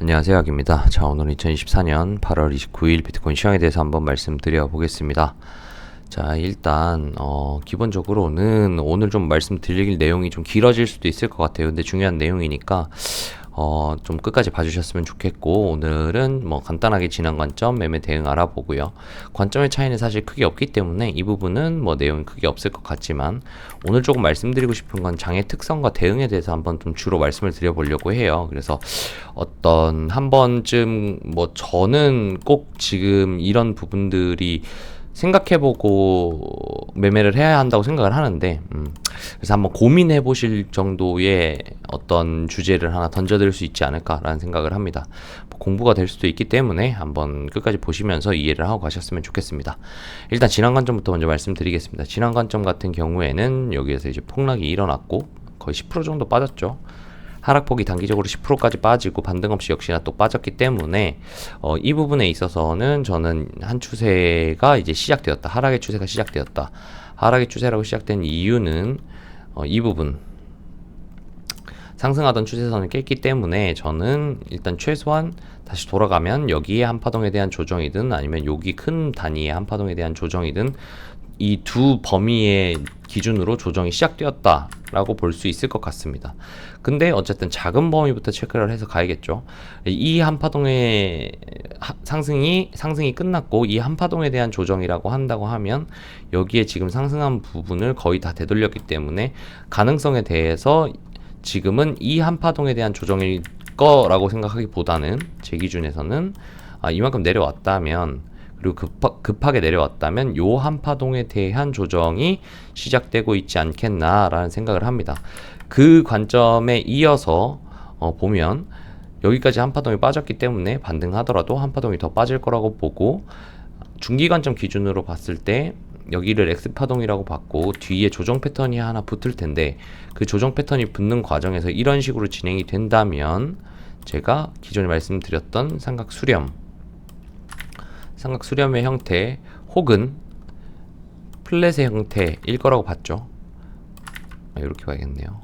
안녕하세요, 약입니다. 자, 오늘은 2024년 8월 29일 비트코인 시황에 대해서 한번 말씀드려 보겠습니다. 자, 일단 기본적으로는 오늘 좀 말씀드릴 내용이 좀 길어질 수도 있을 것 같아요. 근데 중요한 내용이니까 좀 끝까지 봐주셨으면 좋겠고, 오늘은 뭐 간단하게 지난 관점, 매매 대응 알아보고요. 관점의 차이는 사실 크게 없기 때문에 이 부분은 뭐 내용이 크게 없을 것 같지만, 오늘 조금 말씀드리고 싶은 건 장의 특성과 대응에 대해서 한번 좀 주로 말씀을 드려보려고 해요. 그래서 어떤 한 번쯤 뭐 저는 꼭 지금 이런 부분들이 생각해보고 매매를 해야 한다고 생각을 하는데, 그래서 한번 고민해 보실 정도의 어떤 주제를 하나 던져드릴 수 있지 않을까라는 생각을 합니다. 뭐 공부가 될 수도 있기 때문에 한번 끝까지 보시면서 이해를 하고 가셨으면 좋겠습니다. 일단 지난 관점부터 먼저 말씀드리겠습니다. 지난 관점 같은 경우에는 여기에서 이제 폭락이 일어났고 거의 10% 정도 빠졌죠. 하락폭이 단기적으로 10%까지 빠지고 반등 없이 역시나 또 빠졌기 때문에 이 부분에 있어서는 저는 한 추세가 이제 시작되었다. 하락의 추세가 시작되었다. 하락의 추세라고 시작된 이유는 이 부분 상승하던 추세선을 깼기 때문에 저는 일단 최소한 다시 돌아가면 여기에 한파동에 대한 조정이든 아니면 여기 큰 단위의 한파동에 대한 조정이든 이 두 범위의 기준으로 조정이 시작되었다라고 볼 수 있을 것 같습니다. 근데 어쨌든 작은 범위부터 체크를 해서 가야겠죠. 이 한파동의 상승이 끝났고 이 한파동에 대한 조정이라고 한다고 하면 여기에 지금 상승한 부분을 거의 다 되돌렸기 때문에 가능성에 대해서 지금은 이 한파동에 대한 조정일 거라고 생각하기보다는 제 기준에서는 이만큼 내려왔다면 그리고 급하게 내려왔다면 요 한파동에 대한 조정이 시작되고 있지 않겠나라는 생각을 합니다. 그 관점에 이어서 보면 여기까지 한파동이 빠졌기 때문에 반등하더라도 한파동이 더 빠질 거라고 보고, 중기 관점 기준으로 봤을 때 여기를 X파동이라고 봤고 뒤에 조정 패턴이 하나 붙을 텐데, 그 조정 패턴이 붙는 과정에서 이런 식으로 진행이 된다면 제가 기존에 말씀드렸던 삼각수렴의 형태 혹은 플랫의 형태일 거라고 봤죠. 이렇게 봐야겠네요.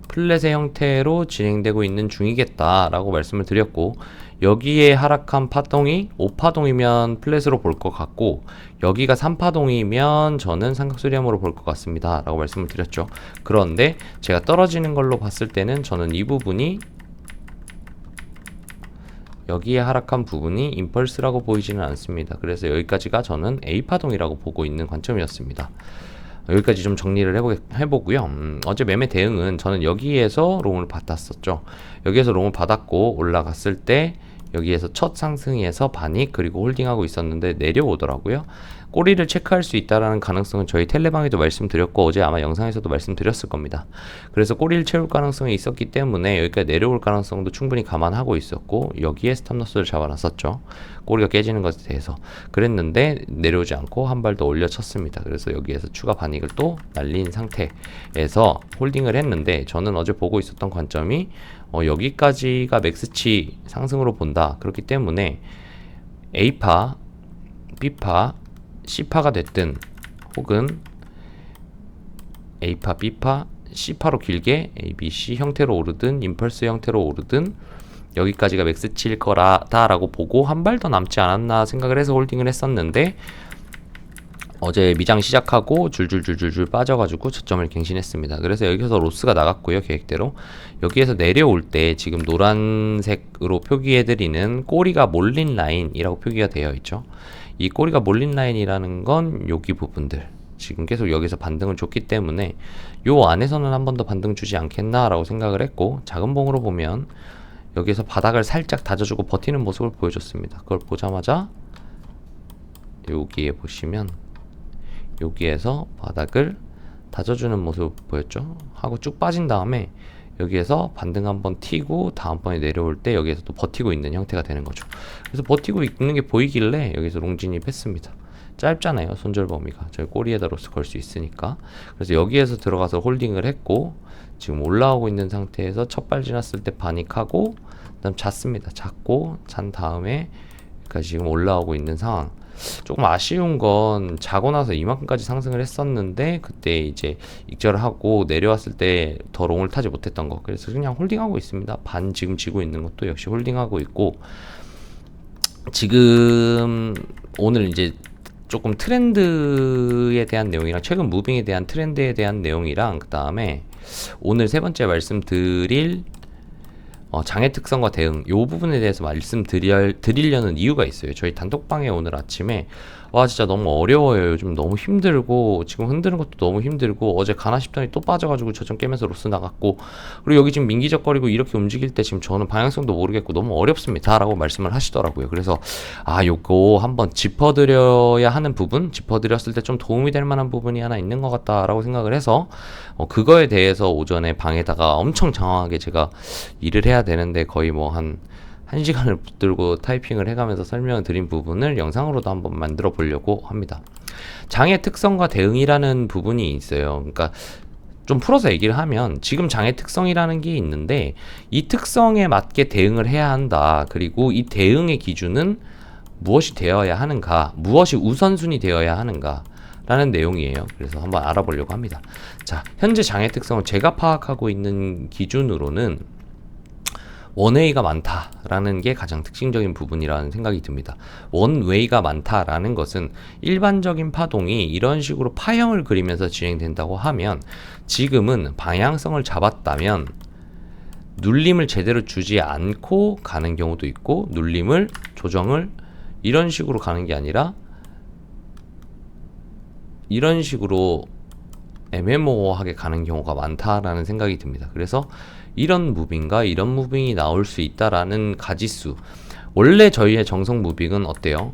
플랫의 형태로 진행되고 있는 중이겠다라고 말씀을 드렸고, 여기에 하락한 파동이 5파동이면 플랫으로 볼 것 같고 여기가 3파동이면 저는 삼각수렴으로 볼 것 같습니다 라고 말씀을 드렸죠. 그런데 제가 떨어지는 걸로 봤을 때는 저는 이 부분이 여기에 하락한 부분이 임펄스라고 보이지는 않습니다. 그래서 여기까지가 저는 A파동이라고 보고 있는 관점이었습니다. 여기까지 좀 정리를 해보고요. 어제 매매 대응은 저는 여기에서 롱을 받았었죠. 여기에서 롱을 받았고 올라갔을 때 여기에서 첫 상승에서 반익 그리고 홀딩하고 있었는데 내려오더라고요. 꼬리를 체크할 수 있다라는 가능성은 저희 텔레방에도 말씀드렸고 어제 아마 영상에서도 말씀드렸을 겁니다. 그래서 꼬리를 채울 가능성이 있었기 때문에 여기까지 내려올 가능성도 충분히 감안하고 있었고 여기에 스탑로스를 잡아놨었죠. 꼬리가 깨지는 것에 대해서 그랬는데 내려오지 않고 한 발 더 올려쳤습니다. 그래서 여기에서 추가 반익을 또 날린 상태에서 홀딩을 했는데, 저는 어제 보고 있었던 관점이 여기까지가 맥스치 상승으로 본다. 그렇기 때문에 A파, B파, C파가 됐든 혹은 A파, B파, C파로 길게 A, B, C 형태로 오르든 임펄스 형태로 오르든 여기까지가 맥스치일 거라다라고 보고 한 발 더 남지 않았나 생각을 해서 홀딩을 했었는데, 어제 미장 시작하고 줄줄줄줄줄 빠져가지고 저점을 갱신했습니다. 그래서 여기서 로스가 나갔고요. 계획대로 여기에서 내려올 때 지금 노란색으로 표기해드리는 꼬리가 몰린 라인이라고 표기가 되어 있죠. 이 꼬리가 몰린 라인이라는 건 여기 부분들 지금 계속 여기서 반등을 줬기 때문에 요 안에서는 한 번 더 반등 주지 않겠나 라고 생각을 했고, 작은 봉으로 보면 여기에서 바닥을 살짝 다져주고 버티는 모습을 보여줬습니다. 그걸 보자마자 여기에 보시면 여기에서 바닥을 다져주는 모습을 보였죠. 하고 쭉 빠진 다음에 여기에서 반등 한번 튀고 다음번에 내려올 때 여기에서 또 버티고 있는 형태가 되는 거죠. 그래서 버티고 있는 게 보이길래 여기서 롱진입했습니다. 짧잖아요, 손절 범위가. 저희 꼬리에다 로스 걸 수 있으니까. 그래서 여기에서 들어가서 홀딩을 했고 지금 올라오고 있는 상태에서 첫 발 지났을 때 파닉하고 그다음 잤습니다. 잤고 잔 다음에 지금 올라오고 있는 상황. 조금 아쉬운 건 자고 나서 이만큼까지 상승을 했었는데 그때 이제 익절을 하고 내려왔을 때 더 롱을 타지 못했던 거. 그래서 그냥 홀딩하고 있습니다. 반 지금 지고 있는 것도 역시 홀딩하고 있고, 지금 오늘 이제 조금 트렌드에 대한 내용이랑 최근 무빙에 대한 트렌드에 대한 내용이랑 그 다음에 오늘 세 번째 말씀드릴 장애 특성과 대응, 이 부분에 대해서 말씀드리려는 이유가 있어요. 저희 단톡방에 오늘 아침에 와 진짜 너무 어려워요. 요즘 너무 힘들고 지금 흔드는 것도 너무 힘들고 어제 가나 싶더니 또 빠져가지고 저점 깨면서 로스 나갔고, 그리고 여기 지금 민기적거리고 이렇게 움직일 때 지금 저는 방향성도 모르겠고 너무 어렵습니다 라고 말씀을 하시더라고요. 그래서 요거 한번 짚어드려야 하는 부분, 짚어드렸을 때 좀 도움이 될 만한 부분이 하나 있는 것 같다 라고 생각을 해서 그거에 대해서 오전에 방에다가 엄청 장황하게 제가 일을 해야 되는데 거의 뭐 한 1시간을 붙들고 타이핑을 해가면서 설명을 드린 부분을 영상으로도 한번 만들어 보려고 합니다. 장애 특성과 대응이라는 부분이 있어요. 그러니까 좀 풀어서 얘기를 하면 지금 장애 특성이라는 게 있는데 이 특성에 맞게 대응을 해야 한다. 그리고 이 대응의 기준은 무엇이 되어야 하는가, 무엇이 우선순위 되어야 하는가 라는 내용이에요. 그래서 한번 알아보려고 합니다. 자, 현재 장애 특성을 제가 파악하고 있는 기준으로는 원웨이가 많다라는 게 가장 특징적인 부분이라는 생각이 듭니다. 원웨이가 많다라는 것은 일반적인 파동이 이런 식으로 파형을 그리면서 진행된다고 하면 지금은 방향성을 잡았다면 눌림을 제대로 주지 않고 가는 경우도 있고, 눌림을 조정을 이런 식으로 가는 게 아니라 이런 식으로 애매모호하게 가는 경우가 많다라는 생각이 듭니다. 그래서 이런 무빙과 이런 무빙이 나올 수 있다라는 가지수. 원래 저희의 정석 무빙은 어때요?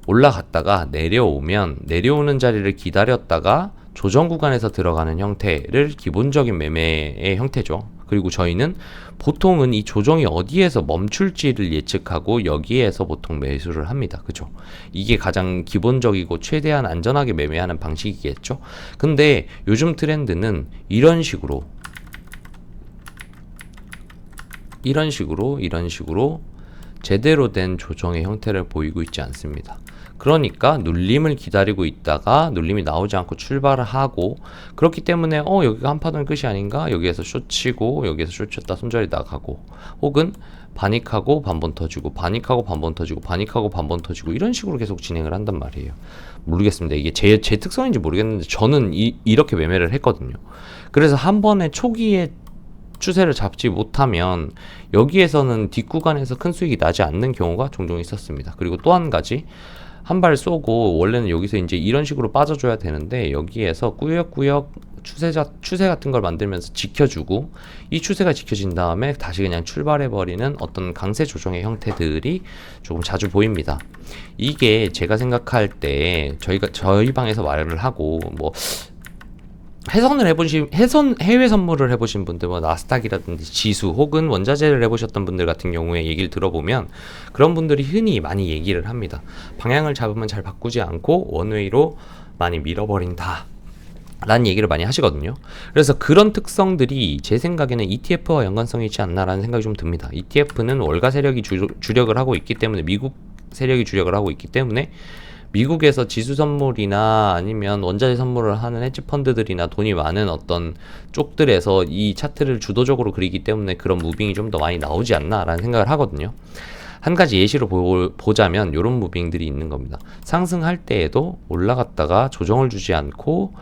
올라갔다가 내려오면 내려오는 자리를 기다렸다가 조정 구간에서 들어가는 형태를 기본적인 매매의 형태죠. 그리고 저희는 보통은 이 조정이 어디에서 멈출지를 예측하고 여기에서 보통 매수를 합니다. 그죠? 이게 가장 기본적이고 최대한 안전하게 매매하는 방식이겠죠? 근데 요즘 트렌드는 이런 식으로 제대로 된 조정의 형태를 보이고 있지 않습니다. 그러니까 눌림을 기다리고 있다가 눌림이 나오지 않고 출발을 하고, 그렇기 때문에 여기가 한파동 끝이 아닌가, 여기에서 숏치고 여기에서 숏쳤다 손절이 나가고, 혹은 반익하고 반번 터지고 반익하고 반번 터지고 반익하고 반번 터지고 이런 식으로 계속 진행을 한단 말이에요. 모르겠습니다. 이게 제 특성인지 모르겠는데 저는 이렇게 매매를 했거든요. 그래서 한 번에 초기에 추세를 잡지 못하면 여기에서는 뒷구간에서 큰 수익이 나지 않는 경우가 종종 있었습니다. 그리고 또 한 가지, 한 발 쏘고 원래는 여기서 이제 이런 식으로 빠져줘야 되는데 여기에서 꾸역꾸역 추세 같은 걸 만들면서 지켜주고, 이 추세가 지켜진 다음에 다시 그냥 출발해버리는 어떤 강세 조정의 형태들이 조금 자주 보입니다. 이게 제가 생각할 때 저희 방에서 말을 하고 뭐 해외 선물을 해보신 분들, 뭐 나스닥이라든지 지수 혹은 원자재를 해보셨던 분들 같은 경우에 얘기를 들어보면 그런 분들이 흔히 많이 얘기를 합니다. 방향을 잡으면 잘 바꾸지 않고 원웨이로 많이 밀어버린다 라는 얘기를 많이 하시거든요. 그래서 그런 특성들이 제 생각에는 ETF와 연관성이 있지 않나라는 생각이 좀 듭니다. ETF는 월가 세력이 주력을 하고 있기 때문에, 미국 세력이 주력을 하고 있기 때문에 미국에서 지수 선물이나 아니면 원자재 선물을 하는 헤지 펀드들이나 돈이 많은 어떤 쪽들에서 이 차트를 주도적으로 그리기 때문에 그런 무빙이 좀 더 많이 나오지 않나라는 생각을 하거든요. 한 가지 예시로 보자면 이런 무빙들이 있는 겁니다. 상승할 때에도 올라갔다가 조정을 주지 않고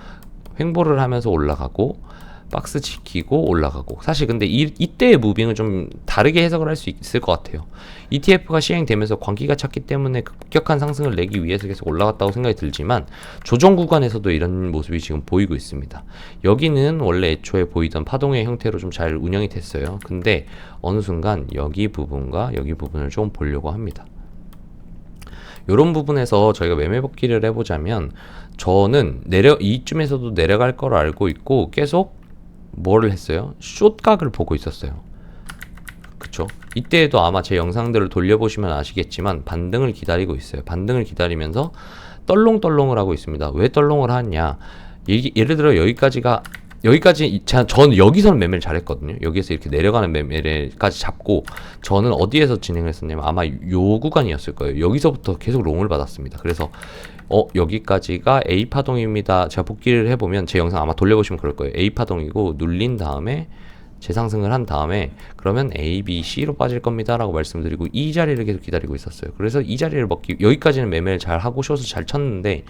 횡보를 하면서 올라가고 박스 지키고 올라가고, 사실 근데 이때의 무빙은 좀 다르게 해석을 할 수 있을 것 같아요. ETF가 시행되면서 광기가 찼기 때문에 급격한 상승을 내기 위해서 계속 올라갔다고 생각이 들지만 조정 구간에서도 이런 모습이 지금 보이고 있습니다. 여기는 원래 애초에 보이던 파동의 형태로 좀 잘 운영이 됐어요. 근데 어느 순간 여기 부분과 여기 부분을 좀 보려고 합니다. 이런 부분에서 저희가 매매 복귀를 해보자면, 저는 이쯤에서도 내려갈 걸 알고 있고 계속 뭐를 했어요? 숏각을 보고 있었어요. 그쵸? 이때에도 아마 제 영상들을 돌려보시면 아시겠지만 반등을 기다리고 있어요. 반등을 기다리면서 떨롱떨롱을 하고 있습니다. 왜 떨롱을 하냐? 예를 들어 여기까지가 여기까지 저는 여기서는 매매를 잘했거든요. 여기에서 이렇게 내려가는 매매까지 잡고 저는 어디에서 진행을 했었냐면 아마 요 구간이었을 거예요. 여기서부터 계속 롱을 받았습니다. 그래서 여기까지가 A 파동입니다. 제가 복귀를 해보면 제 영상 아마 돌려보시면 그럴 거예요. A 파동이고 눌린 다음에 재상승을 한 다음에 그러면 A, B, C로 빠질 겁니다 라고 말씀드리고 이 자리를 계속 기다리고 있었어요. 그래서 이 자리를 먹기 여기까지는 매매를 잘 하고 숏을 잘 쳤는데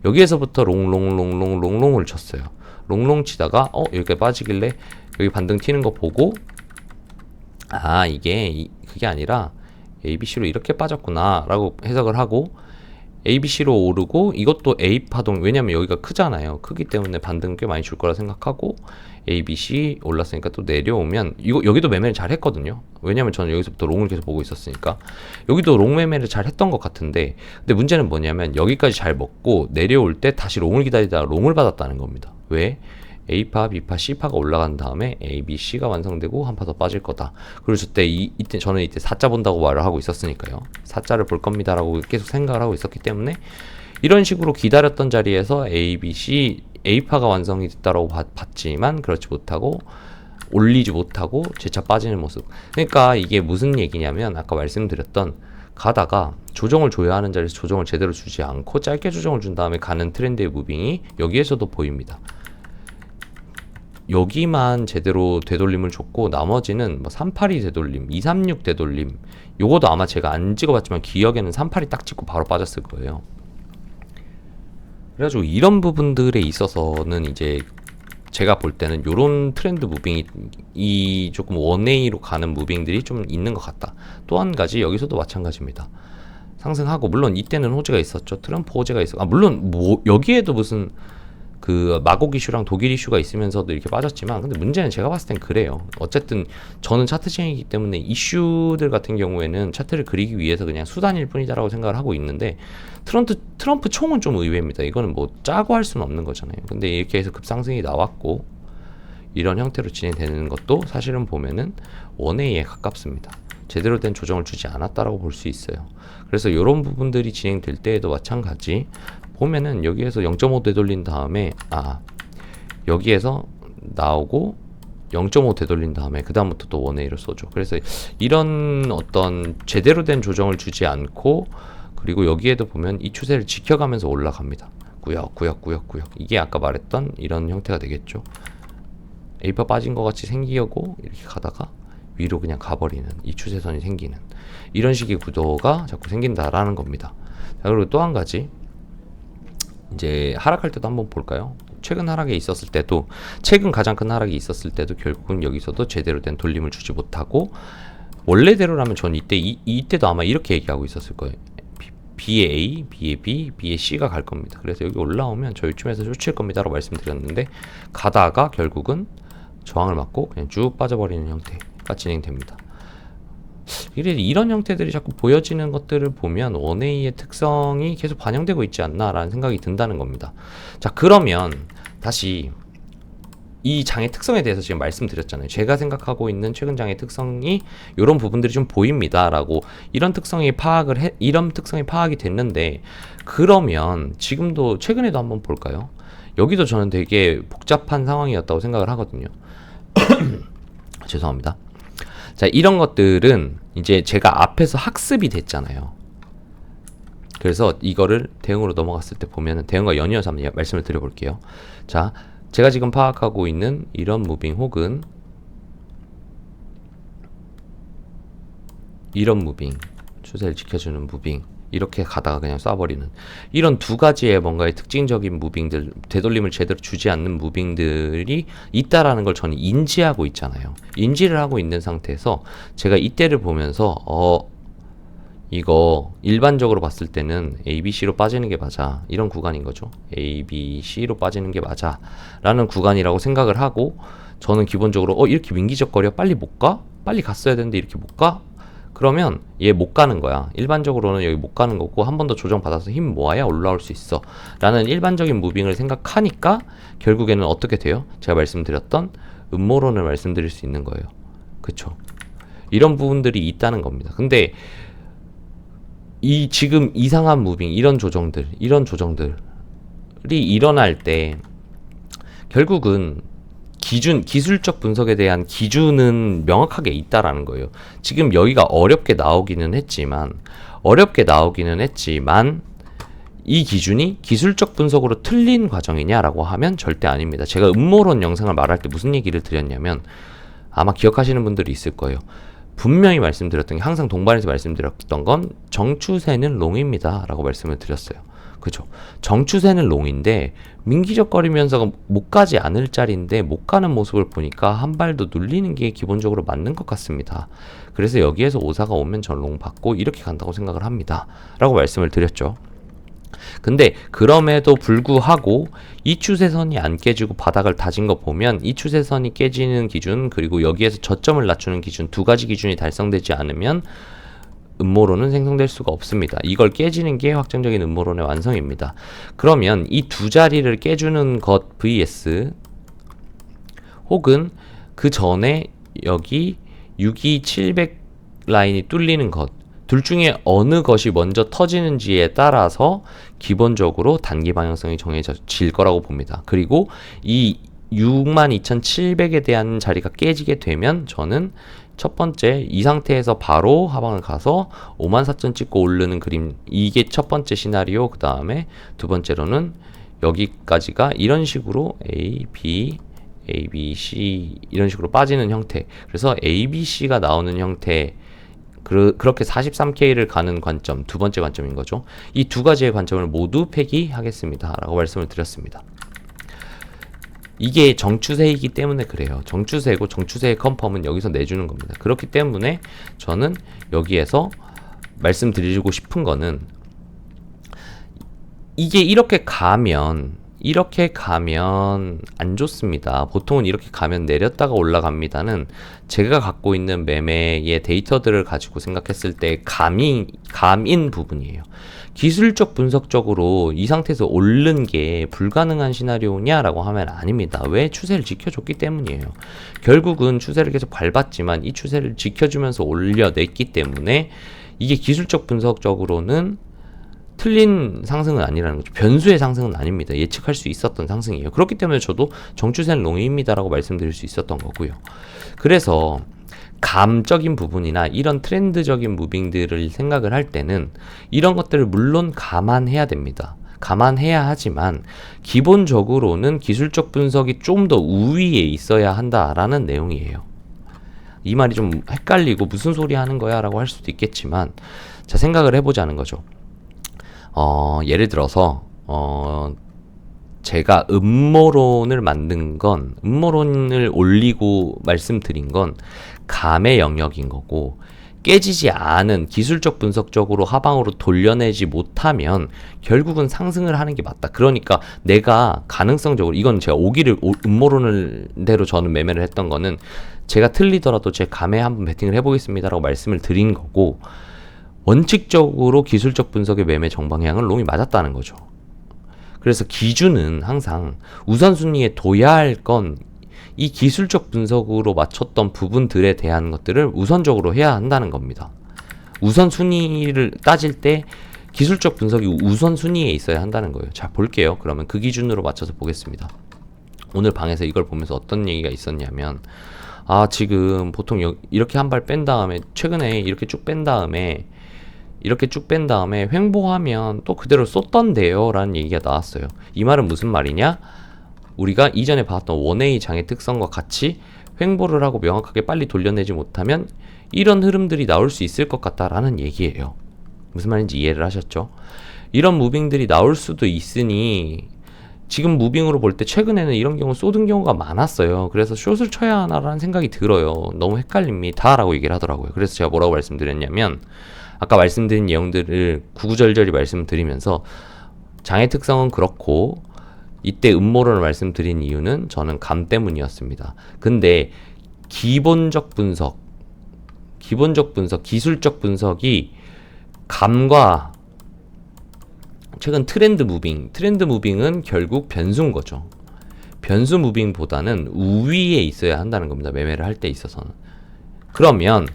여기에서부터 롱을 쳤어요. 롱 치다가 여기까지 빠지길래 여기 반등 튀는 거 보고 이게 그게 아니라 ABC로 이렇게 빠졌구나 라고 해석을 하고 ABC로 오르고 이것도 A 파동 왜냐면 여기가 크잖아요. 크기 때문에 반등 꽤 많이 줄 거라 생각하고 ABC 올랐으니까 또 내려오면 여기도 매매를 잘 했거든요. 왜냐면 저는 여기서부터 롱을 계속 보고 있었으니까 여기도 롱 매매를 잘 했던 것 같은데 근데 문제는 뭐냐면 여기까지 잘 먹고 내려올 때 다시 롱을 기다리다가 롱을 받았다는 겁니다. 왜? A파, B파, C파가 올라간 다음에 A, B, C가 완성되고 한 파 더 빠질 거다. 그래서 이때 저는 이때 4자 본다고 말을 하고 있었으니까요. 4자를 볼 겁니다 라고 계속 생각을 하고 있었기 때문에 이런 식으로 기다렸던 자리에서 A, B, C, A파가 완성이 됐다라고 봤지만 그렇지 못하고 올리지 못하고 재차 빠지는 모습. 그러니까 이게 무슨 얘기냐면 아까 말씀드렸던 가다가 조정을 줘야 하는 자리에서 조정을 제대로 주지 않고 짧게 조정을 준 다음에 가는 트렌드의 무빙이 여기에서도 보입니다. 여기만 제대로 되돌림을 줬고 나머지는 뭐 382 되돌림, 236 되돌림 요거도 아마 제가 안 찍어봤지만 기억에는 382 딱 찍고 바로 빠졌을 거예요. 그래가지고 이런 부분들에 있어서는 이제 제가 볼 때는 요런 트렌드 무빙이 조금 원웨이로 가는 무빙들이 좀 있는 것 같다. 또 한 가지 여기서도 마찬가지입니다. 상승하고 물론 이때는 호재가 있었죠. 트럼프 호재가 있어. 물론 뭐 여기에도 무슨 그 마곡 이슈랑 독일 이슈가 있으면서도 이렇게 빠졌지만 근데 문제는 제가 봤을 땐 그래요. 어쨌든 저는 차트쟁이기 때문에 이슈들 같은 경우에는 차트를 그리기 위해서 그냥 수단일 뿐이다라고 생각을 하고 있는데 트럼프 총은 좀 의외입니다. 이거는 뭐 짜고 할 수는 없는 거잖아요. 근데 이렇게 해서 급상승이 나왔고 이런 형태로 진행되는 것도 사실은 보면은 원웨이에 가깝습니다. 제대로 된 조정을 주지 않았다라고 볼 수 있어요. 그래서 이런 부분들이 진행될 때에도 마찬가지 보면은 여기에서 0.5 되돌린 다음에 여기에서 나오고 0.5 되돌린 다음에 그 다음부터 또 원웨이로 쏘죠. 그래서 이런 어떤 제대로 된 조정을 주지 않고 그리고 여기에도 보면 이 추세를 지켜가면서 올라갑니다. 구역 이게 아까 말했던 이런 형태가 되겠죠. A파 빠진 것 같이 생기고 이렇게 가다가 위로 그냥 가버리는 이 추세선이 생기는 이런 식의 구도가 자꾸 생긴다라는 겁니다. 자, 그리고 또 한 가지 이제 하락할 때도 한번 볼까요? 최근 하락에 있었을 때도 최근 가장 큰 하락이 있었을 때도 결국은 여기서도 제대로 된 돌림을 주지 못하고 원래대로라면 전 이때도 아마 이렇게 얘기하고 있었을 거예요. B에 A, B에 B, B에 C가 갈 겁니다. 그래서 여기 올라오면 저희쯤에서 쫓을 겁니다 라고 말씀드렸는데 가다가 결국은 저항을 맞고 그냥 쭉 빠져버리는 형태가 진행됩니다. 이런 형태들이 자꾸 보여지는 것들을 보면 원웨이의 특성이 계속 반영되고 있지 않나 라는 생각이 든다는 겁니다. 자, 그러면 다시 이 장의 특성에 대해서 지금 말씀드렸잖아요. 제가 생각하고 있는 최근 장의 특성이 이런 부분들이 좀 보입니다 라고 이런 특성이 파악이 됐는데 그러면 지금도 최근에도 한번 볼까요? 여기도 저는 되게 복잡한 상황이었다고 생각을 하거든요. 죄송합니다. 자, 이런 것들은 이제 제가 앞에서 학습이 됐잖아요. 그래서 이거를 대응으로 넘어갔을 때 보면은 대응과 연이어서 한번 말씀을 드려볼게요. 자, 제가 지금 파악하고 있는 이런 무빙 혹은 이런 무빙, 추세를 지켜주는 무빙 이렇게 가다가 그냥 쏴버리는 이런 두 가지의 뭔가의 특징적인 무빙들, 되돌림을 제대로 주지 않는 무빙들이 있다라는 걸 저는 인지하고 있잖아요. 인지를 하고 있는 상태에서 제가 이때를 보면서 이거 일반적으로 봤을 때는 ABC로 빠지는 게 맞아 이런 구간인 거죠. ABC로 빠지는 게 맞아 라는 구간이라고 생각을 하고 저는 기본적으로 이렇게 민기적거려 빨리 못 가? 빨리 갔어야 되는데 이렇게 못 가? 그러면 얘 못 가는 거야. 일반적으로는 여기 못 가는 거고 한 번 더 조정 받아서 힘 모아야 올라올 수 있어 라는 일반적인 무빙을 생각하니까 결국에는 어떻게 돼요? 제가 말씀드렸던 음모론을 말씀드릴 수 있는 거예요. 그쵸? 이런 부분들이 있다는 겁니다. 근데 이 지금 이상한 무빙 이런 조정들이 일어날 때 결국은 기술적 분석에 대한 기준은 명확하게 있다라는 거예요. 지금 여기가 어렵게 나오기는 했지만 이 기준이 기술적 분석으로 틀린 과정이냐라고 하면 절대 아닙니다. 제가 음모론 영상을 말할 때 무슨 얘기를 드렸냐면, 아마 기억하시는 분들이 있을 거예요. 분명히 말씀드렸던 게, 항상 동반해서 말씀드렸던 건 정추세는 롱입니다 라고 말씀을 드렸어요. 그죠? 정추세는 롱인데 민기적거리면서 못 가지 않을 자리인데 못 가는 모습을 보니까 한 발 더 눌리는 게 기본적으로 맞는 것 같습니다. 그래서 여기에서 오사가 오면 전 롱 받고 이렇게 간다고 생각을 합니다 라고 말씀을 드렸죠. 근데 그럼에도 불구하고 이 추세선이 안 깨지고 바닥을 다진 거 보면, 이 추세선이 깨지는 기준, 그리고 여기에서 저점을 낮추는 기준, 두 가지 기준이 달성되지 않으면 음모론은 생성될 수가 없습니다. 이걸 깨지는 게 확정적인 음모론의 완성입니다. 그러면 이 두 자리를 깨주는 것 vs 혹은 그 전에 여기 62700 라인이 뚫리는 것, 둘 중에 어느 것이 먼저 터지는지에 따라서 기본적으로 단기 방향성이 정해질 거라고 봅니다. 그리고 이 62,700에 대한 자리가 깨지게 되면 저는 첫 번째, 이 상태에서 바로 하방을 가서 54,000 찍고 오르는 그림, 이게 첫 번째 시나리오. 그 다음에 두 번째로는 여기까지가 이런 식으로 A, B, A, B, C 이런 식으로 빠지는 형태. 그래서 A, B, C가 나오는 형태, 그렇게 43K를 가는 관점, 두 번째 관점인 거죠. 이 두 가지의 관점을 모두 폐기하겠습니다 라고 말씀을 드렸습니다. 이게 정추세이기 때문에 그래요. 정추세고 정추세의 컨펌은 여기서 내주는 겁니다. 그렇기 때문에 저는 여기에서 말씀드리고 싶은 거는, 이게 이렇게 가면 안 좋습니다. 보통은 이렇게 가면 내렸다가 올라갑니다는 제가 갖고 있는 매매의 데이터들을 가지고 생각했을 때 감인 부분이에요. 기술적 분석적으로 이 상태에서 오른 게 불가능한 시나리오냐라고 하면 아닙니다. 왜? 추세를 지켜줬기 때문이에요. 결국은 추세를 계속 밟았지만 이 추세를 지켜주면서 올려냈기 때문에 이게 기술적 분석적으로는 틀린 상승은 아니라는 거죠. 변수의 상승은 아닙니다. 예측할 수 있었던 상승이에요. 그렇기 때문에 저도 정추세는 롱입니다 라고 말씀드릴 수 있었던 거고요. 그래서 감적인 부분이나 이런 트렌드적인 무빙들을 생각을 할 때는 이런 것들을 물론 감안해야 됩니다. 감안해야 하지만 기본적으로는 기술적 분석이 좀 더 우위에 있어야 한다라는 내용이에요. 이 말이 좀 헷갈리고 무슨 소리 하는 거야 라고 할 수도 있겠지만, 자, 생각을 해보자는 거죠. 예를 들어서 제가 음모론을 만든 건, 음모론을 올리고 말씀드린 건 감의 영역인 거고, 깨지지 않은 기술적 분석적으로 하방으로 돌려내지 못하면 결국은 상승을 하는 게 맞다. 그러니까 내가 가능성적으로, 이건 제가 음모론을 대로 저는 매매를 했던 거는, 제가 틀리더라도 제 감에 한번 베팅을 해보겠습니다 라고 말씀을 드린 거고, 원칙적으로 기술적 분석의 매매 정방향은 롱이 맞았다는 거죠. 그래서 기준은 항상 우선순위에 둬야 할 건 이 기술적 분석으로 맞췄던 부분들에 대한 것들을 우선적으로 해야 한다는 겁니다. 우선순위를 따질 때 기술적 분석이 우선순위에 있어야 한다는 거예요. 자, 볼게요. 그러면 그 기준으로 맞춰서 보겠습니다. 오늘 방에서 이걸 보면서 어떤 얘기가 있었냐면, 지금 보통 이렇게 한 발 뺀 다음에, 최근에 이렇게 쭉 뺀 다음에 횡보하면 또 그대로 쏟던데요 라는 얘기가 나왔어요. 이 말은 무슨 말이냐? 우리가 이전에 봤던 원웨이 장의 특성과 같이 횡보를 하고 명확하게 빨리 돌려내지 못하면 이런 흐름들이 나올 수 있을 것 같다라는 얘기예요. 무슨 말인지 이해를 하셨죠? 이런 무빙들이 나올 수도 있으니, 지금 무빙으로 볼 때 최근에는 이런 경우 쏟은 경우가 많았어요. 그래서 숏을 쳐야 하나라는 생각이 들어요. 너무 헷갈립니다 라고 얘기를 하더라고요. 그래서 제가 뭐라고 말씀드렸냐면, 아까 말씀드린 내용들을 구구절절히 말씀드리면서, 장의 특성은 그렇고 이때 음모론을 말씀드린 이유는 저는 감 때문이었습니다. 근데 기본적 분석, 기술적 분석이 감과 최근 트렌드 무빙은 결국 변수인 거죠. 변수 무빙보다는 우위에 있어야 한다는 겁니다. 매매를 할 때 있어서는. 그러면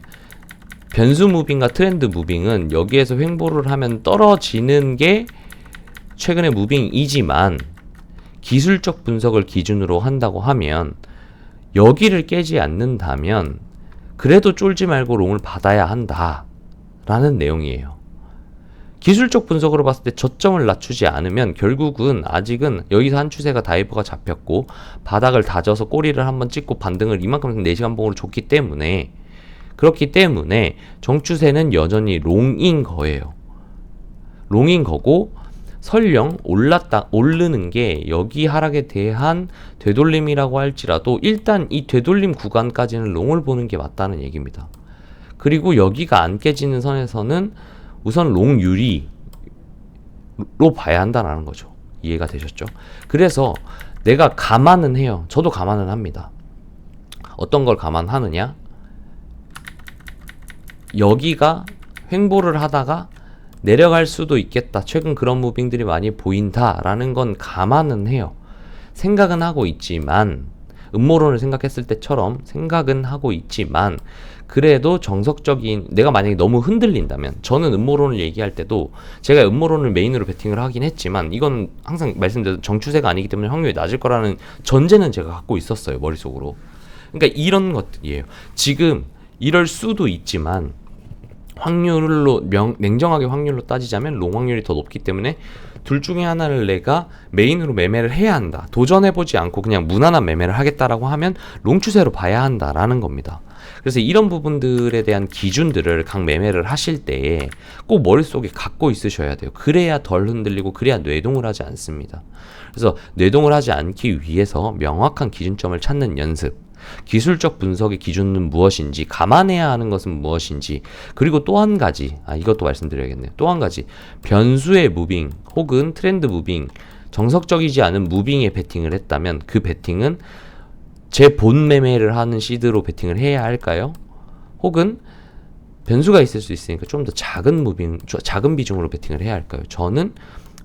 변수 무빙과 트렌드 무빙은 여기에서 횡보를 하면 떨어지는 게 최근의 무빙이지만, 기술적 분석을 기준으로 한다고 하면 여기를 깨지 않는다면 그래도 쫄지 말고 롱을 받아야 한다 라는 내용이에요. 기술적 분석으로 봤을 때 저점을 낮추지 않으면 결국은 아직은 여기서 한 추세가 다이버가 잡혔고 바닥을 다져서 꼬리를 한번 찍고 반등을 이만큼 4시간 봉으로 줬기 때문에, 그렇기 때문에 정추세는 여전히 롱인 거예요. 롱인 거고, 설령 오르는 게 여기 하락에 대한 되돌림이라고 할지라도 일단 이 되돌림 구간까지는 롱을 보는 게 맞다는 얘기입니다. 그리고 여기가 안 깨지는 선에서는 우선 롱 유리로 봐야 한다는 거죠. 이해가 되셨죠? 그래서 내가 감안은 해요. 저도 감안은 합니다. 어떤 걸 감안하느냐? 여기가 횡보를 하다가 내려갈 수도 있겠다. 최근 그런 무빙들이 많이 보인다라는 건 감안은 해요. 생각은 하고 있지만, 음모론을 생각했을 때처럼 생각은 하고 있지만, 그래도 정석적인, 내가 만약에 너무 흔들린다면, 저는 음모론을 얘기할 때도 제가 음모론을 메인으로 베팅을 하긴 했지만, 이건 항상 말씀드린 정추세가 아니기 때문에 확률이 낮을 거라는 전제는 제가 갖고 있었어요, 머릿속으로. 그러니까 이런 것들이에요. 지금 이럴 수도 있지만 확률로 냉정하게 확률로 따지자면 롱 확률이 더 높기 때문에 둘 중에 하나를 내가 메인으로 매매를 해야 한다. 도전해보지 않고 그냥 무난한 매매를 하겠다라고 하면 롱 추세로 봐야 한다라는 겁니다. 그래서 이런 부분들에 대한 기준들을 각 매매를 하실 때 꼭 머릿속에 갖고 있으셔야 돼요. 그래야 덜 흔들리고 그래야 뇌동을 하지 않습니다. 그래서 뇌동을 하지 않기 위해서 명확한 기준점을 찾는 연습, 기술적 분석의 기준은 무엇인지, 감안해야 하는 것은 무엇인지, 그리고 또 한 가지, 이것도 말씀드려야겠네요. 또 한 가지, 변수의 무빙 혹은 트렌드 무빙, 정석적이지 않은 무빙에 베팅을 했다면 그 베팅은 제 본 매매를 하는 시드로 베팅을 해야 할까요? 혹은 변수가 있을 수 있으니까 좀 더 작은 무빙, 작은 비중으로 베팅을 해야 할까요? 저는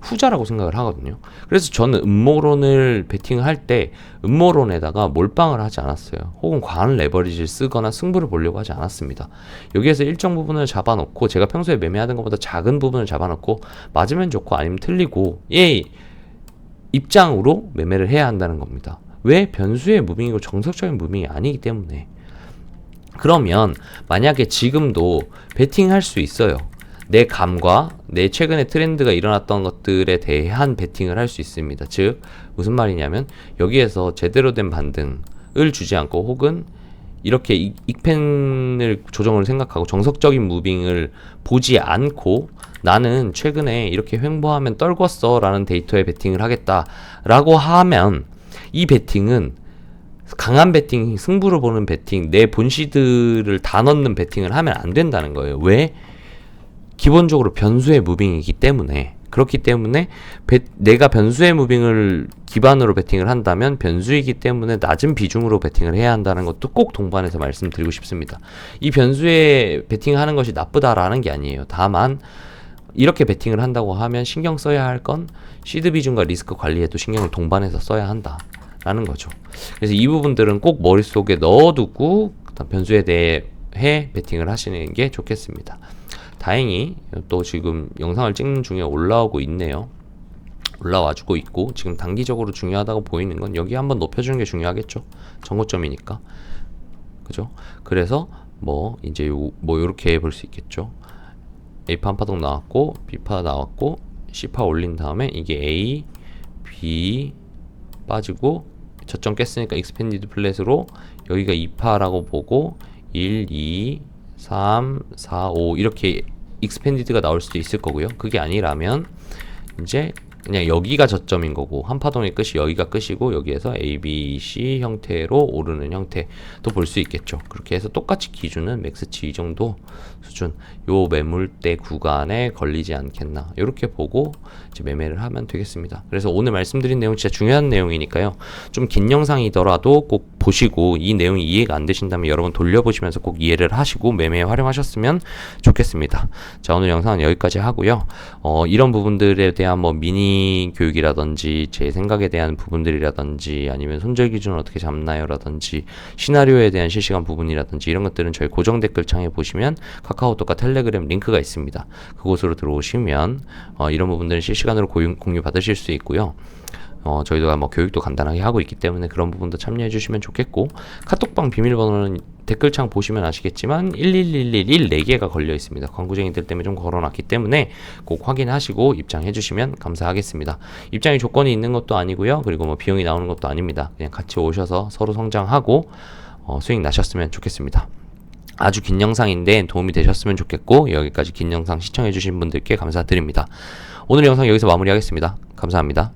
후자라고 생각을 하거든요. 그래서 저는 음모론을 베팅을 할 때 음모론에다가 몰빵을 하지 않았어요. 혹은 과한 레버리지를 쓰거나 승부를 보려고 하지 않았습니다. 여기에서 일정 부분을 잡아놓고, 제가 평소에 매매하던 것보다 작은 부분을 잡아놓고 맞으면 좋고 아니면 틀리고 예 입장으로 매매를 해야 한다는 겁니다. 왜? 변수의 무빙이고 정석적인 무빙이 아니기 때문에. 그러면 만약에 지금도 베팅할 수 있어요. 내 감과 내 최근에 트렌드가 일어났던 것들에 대한 베팅을 할 수 있습니다. 즉 무슨 말이냐면 여기에서 제대로 된 반등을 주지 않고 혹은 이렇게 익펜을 조정을 생각하고 정석적인 무빙을 보지 않고 나는 최근에 이렇게 횡보하면 떨궜어 라는 데이터에 베팅을 하겠다 라고 하면 이 베팅은 강한 베팅, 승부를 보는 베팅, 내 본시드를 다 넣는 베팅을 하면 안 된다는 거예요. 왜? 기본적으로 변수의 무빙이기 때문에. 그렇기 때문에 내가 변수의 무빙을 기반으로 베팅을 한다면 변수이기 때문에 낮은 비중으로 베팅을 해야 한다는 것도 꼭 동반해서 말씀드리고 싶습니다. 이 변수에 베팅하는 것이 나쁘다라는 게 아니에요. 다만 이렇게 베팅을 한다고 하면 신경 써야 할 건 시드 비중과 리스크 관리에도 신경을 동반해서 써야 한다라는 거죠. 그래서 이 부분들은 꼭 머릿속에 넣어두고 변수에 대해 베팅을 하시는 게 좋겠습니다. 다행히 또 지금 영상을 찍는 중에 올라오고 있네요. 올라와주고 있고, 지금 단기적으로 중요하다고 보이는 건 여기 한번 높여주는 게 중요하겠죠. 정고점이니까. 그죠? 그래서 뭐 이제 뭐 요렇게 볼 수 있겠죠. A파 한 파동 나왔고 B파 나왔고 C파 올린 다음에 이게 A, B 빠지고 저점 깼으니까 익스펜디드 플랫으로 여기가 2파라고 보고 1, 2, 3, 4, 5 이렇게 익스펜디드가 나올 수도 있을 거고요. 그게 아니라면 이제 그냥 여기가 저점인 거고 한파동의 끝이 여기가 끝이고 여기에서 A, B, C 형태로 오르는 형태도 볼 수 있겠죠. 그렇게 해서 똑같이 기준은 맥스치 이 정도 수준, 요 매물대 구간에 걸리지 않겠나 이렇게 보고 이제 매매를 하면 되겠습니다. 그래서 오늘 말씀드린 내용 진짜 중요한 내용이니까요. 좀 긴 영상이더라도 꼭 보시고 이 내용이 이해가 안 되신다면 여러분 돌려보시면서 꼭 이해를 하시고 매매에 활용하셨으면 좋겠습니다. 자, 오늘 영상은 여기까지 하고요. 이런 부분들에 대한 뭐 미니 교육이라든지 제 생각에 대한 부분들이라든지 아니면 손절 기준을 어떻게 잡나요 라든지 시나리오에 대한 실시간 부분이라든지 이런 것들은 저희 고정 댓글창에 보시면 카카오톡과 텔레그램 링크가 있습니다. 그곳으로 들어오시면 이런 부분들은 실시간으로 공유 받으실 수 있고요. 저희도 뭐 교육도 간단하게 하고 있기 때문에 그런 부분도 참여해 주시면 좋겠고, 카톡방 비밀번호는 댓글창 보시면 아시겠지만 11111 4개가 걸려 있습니다. 광고쟁이들 때문에 좀 걸어놨기 때문에 꼭 확인하시고 입장해 주시면 감사하겠습니다. 입장에 조건이 있는 것도 아니고요, 그리고 뭐 비용이 나오는 것도 아닙니다. 그냥 같이 오셔서 서로 성장하고 수익 나셨으면 좋겠습니다. 아주 긴 영상인데 도움이 되셨으면 좋겠고, 여기까지 긴 영상 시청해 주신 분들께 감사드립니다. 오늘 영상 여기서 마무리하겠습니다. 감사합니다.